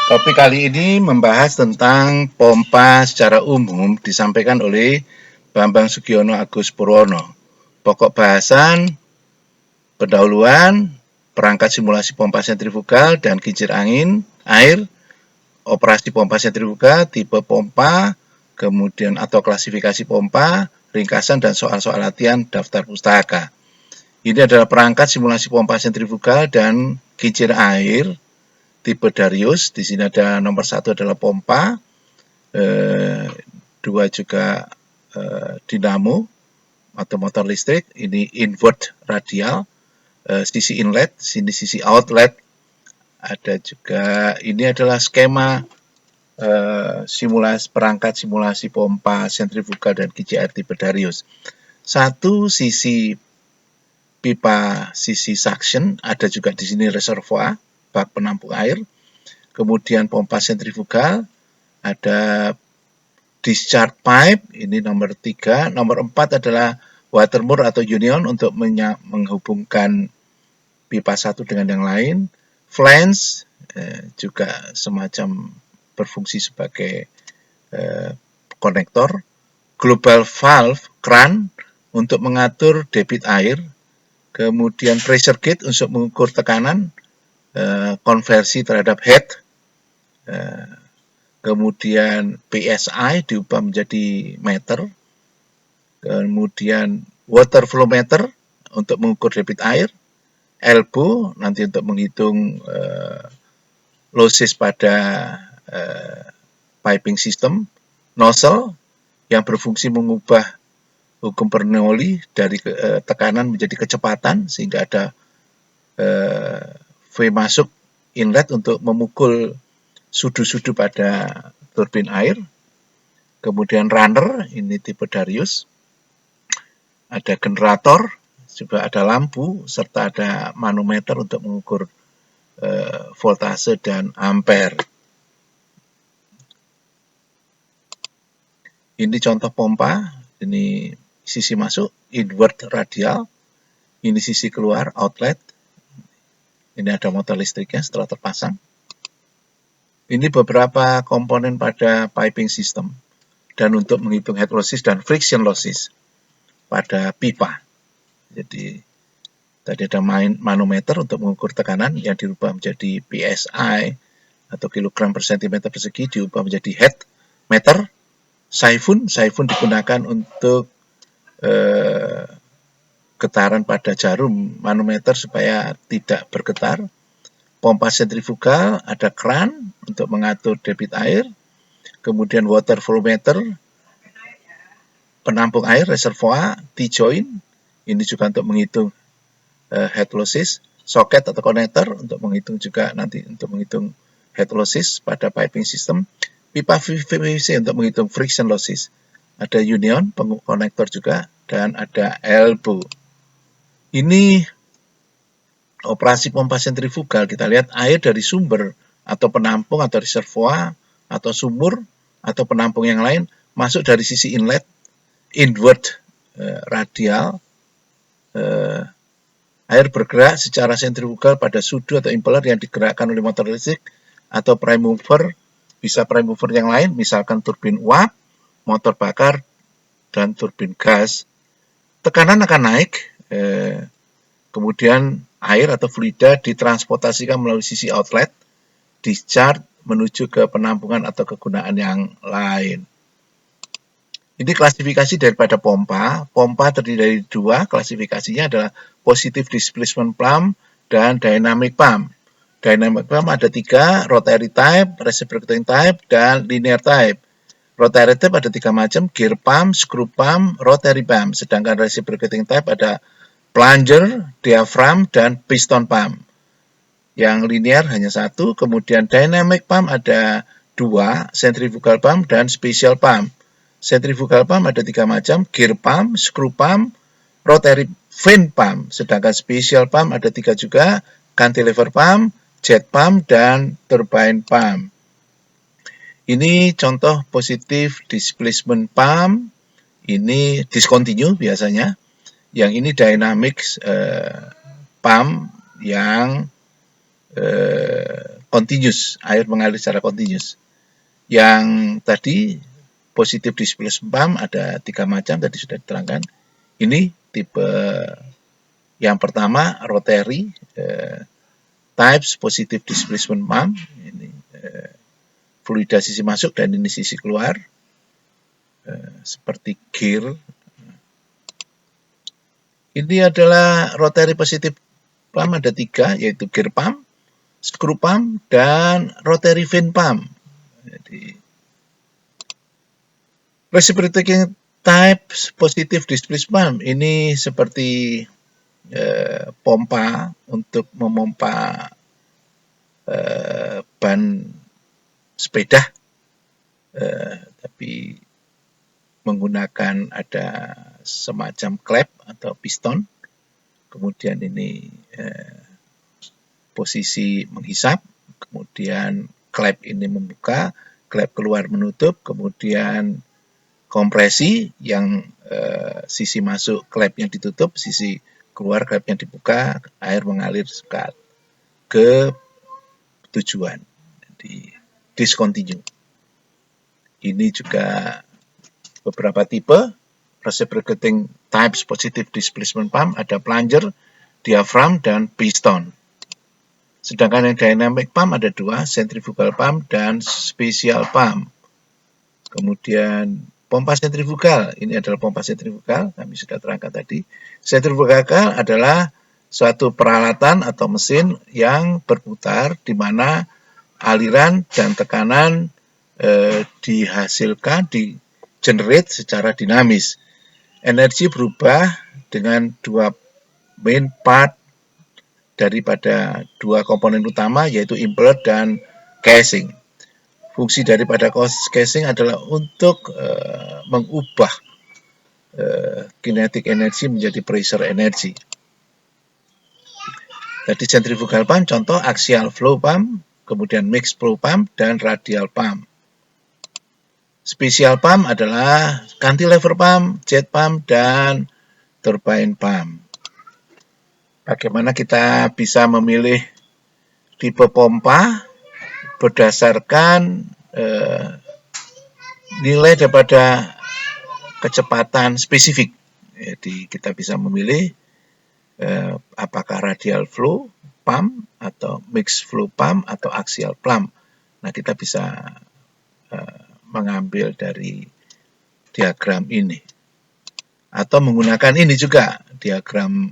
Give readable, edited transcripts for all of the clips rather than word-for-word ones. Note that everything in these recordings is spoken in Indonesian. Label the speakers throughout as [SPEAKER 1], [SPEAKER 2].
[SPEAKER 1] Topik kali ini membahas tentang pompa secara umum disampaikan oleh Bambang Sugiono Agus Purwono. Pokok bahasan, pendahuluan, perangkat simulasi pompa sentrifugal dan kincir angin, air, operasi pompa sentrifugal, tipe pompa, kemudian atau klasifikasi pompa, ringkasan dan soal-soal latihan daftar pustaka. Ini adalah perangkat simulasi pompa sentrifugal dan kincir air tipe Darius. Di sini ada nomor 1 adalah pompa, 2 juga dinamo atau motor listrik. Ini invert radial, sisi inlet, sini sisi outlet. Ada juga ini adalah skema perangkat simulasi pompa sentrifugal dan kincir air tipe Darius. Satu sisi pipa sisi suction, ada juga di sini reservoir bak penampung air. Kemudian pompa sentrifugal, ada discharge pipe, ini nomor 3. Nomor 4 adalah watermur atau union untuk menghubungkan pipa satu dengan yang lain. Flange juga semacam berfungsi sebagai konektor. Global valve, kran untuk mengatur debit air. Kemudian pressure gauge untuk mengukur tekanan, konversi terhadap head. Kemudian PSI diubah menjadi meter. Kemudian water flow meter untuk mengukur debit air. Elbow nanti untuk menghitung losses pada piping system. Nozzle yang berfungsi mengubah hukum Bernoulli dari tekanan menjadi kecepatan sehingga ada V masuk inlet untuk memukul sudu-sudu pada turbin air. Kemudian runner, ini tipe Darius. Ada generator, juga ada lampu, serta ada manometer untuk mengukur voltase dan ampere. Ini contoh pompa, ini sisi masuk, invert radial. Ini sisi keluar, outlet. Ini ada motor listriknya setelah terpasang. Ini beberapa komponen pada piping system dan untuk menghitung head losses dan friction losses pada pipa. Jadi tadi ada manometer untuk mengukur tekanan yang dirubah menjadi PSI atau kilogram per sentimeter persegi diubah menjadi head meter. Siphon digunakan untuk getaran pada jarum manometer supaya tidak bergetar. Pompa sentrifugal, ada kran untuk mengatur debit air. Kemudian water flow meter, penampung air, reservoir, T-joint, ini juga untuk menghitung head losses. Socket atau konektor untuk menghitung juga nanti untuk menghitung head losses pada piping system. Pipa PVC untuk menghitung friction losses. Ada union, konektor juga, dan ada elbow. Ini operasi pompa sentrifugal, kita lihat air dari sumber atau penampung atau reservoir atau sumur atau penampung yang lain masuk dari sisi inlet, invert radial. Air bergerak secara sentrifugal pada sudu atau impeller yang digerakkan oleh motor listrik atau prime mover, bisa prime mover yang lain, misalkan turbin uap, motor bakar, dan turbin gas. Tekanan akan naik, kemudian air atau fluida ditransportasikan melalui sisi outlet, discharge menuju ke penampungan atau kegunaan yang lain. Ini klasifikasi daripada pompa. Pompa terdiri dari 2, klasifikasinya adalah positive displacement pump dan dynamic pump. Dynamic pump ada 3, rotary type, reciprocating type, dan linear type. Rotary type ada 3 macam, gear pump, screw pump, rotary pump. Sedangkan reciprocating type ada plunger, diaphragm, dan piston pump. Yang linear hanya 1, kemudian dynamic pump ada 2, centrifugal pump dan special pump. Centrifugal pump ada 3 macam, gear pump, screw pump, rotary vane pump. Sedangkan special pump ada 3 juga, cantilever pump, jet pump, dan turbine pump. Ini contoh positive displacement pump, ini discontinue biasanya. Yang ini dynamic pump yang continuous, air mengalir secara continuous. Yang tadi positive displacement pump ada 3 macam, tadi sudah diterangkan. Ini tipe yang pertama rotary types positive displacement pump. Ini fluida sisi masuk dan ini sisi keluar, seperti gear. Ini adalah rotary positive pump, ada 3, yaitu gear pump, screw pump, dan rotary vane pump. Jadi, reciprocating type positive displacement pump ini seperti pompa untuk memompa ban sepeda, tapi menggunakan ada semacam klep atau piston. Kemudian ini posisi menghisap, kemudian klep ini membuka, klep keluar menutup, kemudian kompresi yang sisi masuk klepnya ditutup, sisi keluar klepnya dibuka, air mengalir ke tujuan. Jadi discontinue. Ini juga beberapa tipe reciprocating types positive displacement pump, ada plunger, diaphragm, dan piston. Sedangkan yang dynamic pump ada 2, centrifugal pump dan special pump. Kemudian pompa sentrifugal, ini adalah pompa sentrifugal, kami sudah terangkan tadi. Sentrifugal adalah suatu peralatan atau mesin yang berputar di mana aliran dan tekanan dihasilkan, generate secara dinamis. Energi berubah dengan 2 main part daripada 2 komponen utama, yaitu impeller dan casing. Fungsi daripada casing adalah untuk mengubah kinetic energy menjadi pressure energy. Jadi centrifugal pump contoh axial flow pump, kemudian mixed flow pump, dan radial pump. Special pump adalah cantilever pump, jet pump, dan turbine pump. Bagaimana kita bisa memilih tipe pompa berdasarkan nilai daripada kecepatan spesifik. Jadi kita bisa memilih apakah radial flow pump atau mixed flow pump atau axial pump. Nah, kita bisa mengambil dari diagram ini atau menggunakan ini juga diagram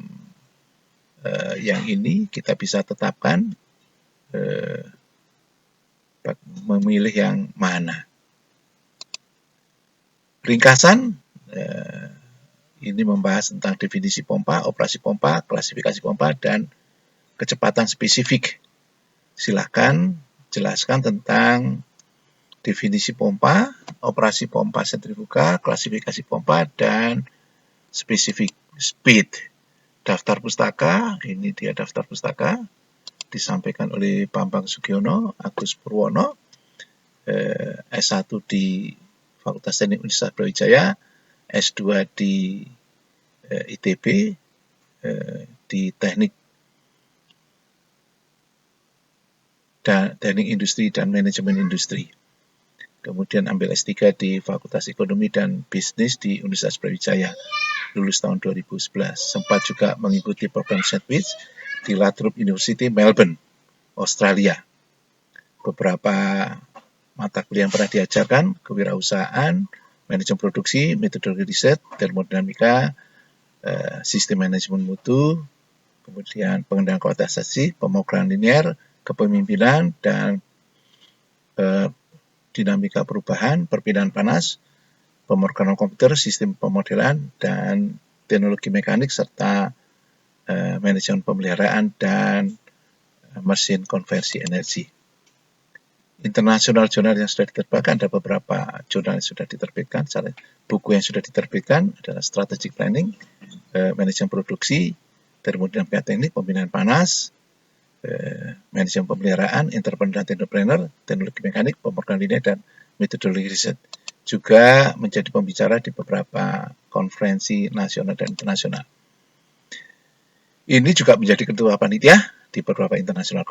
[SPEAKER 1] yang ini kita bisa tetapkan memilih yang mana. Ringkasan ini membahas tentang definisi pompa, operasi pompa, klasifikasi pompa, dan kecepatan spesifik. Silakan jelaskan tentang definisi pompa, operasi pompa sentrifugal, klasifikasi pompa, dan spesifik speed. Daftar pustaka, ini dia daftar pustaka, disampaikan oleh Bambang Sugiono, Agus Purwono, S1 di Fakultas Teknik Universitas Brawijaya, S2 di ITB, di Teknik Industri dan Manajemen Industri. Kemudian ambil S3 di Fakultas Ekonomi dan Bisnis di Universitas Brawijaya, lulus tahun 2011. Sempat juga mengikuti program Sandwich di Lathrop University, Melbourne, Australia. Beberapa mata kuliah yang pernah diajarkan, kewirausahaan, manajemen produksi, metodologi riset, termodinamika, sistem manajemen mutu, kemudian pengendalian kualitas saji, pemrograman linear, kepemimpinan, dan dinamika perubahan, perpindahan panas, pemrograman komputer, sistem pemodelan, dan teknologi mekanik, serta manajemen pemeliharaan dan mesin konversi energi. Internasional jurnal yang sudah diterbitkan, ada beberapa jurnal yang sudah diterbitkan. Buku yang sudah diterbitkan adalah Strategic Planning, Manajemen Produksi, Termodinamika Teknik, Pembinaan Panas, Manajemen Pemeliharaan, Entrepreneur, Teknologi Mekanik, Pemrograman Linear, dan Metodologi Riset. Juga menjadi pembicara di beberapa konferensi nasional dan internasional. Ini juga menjadi ketua panitia di beberapa internasional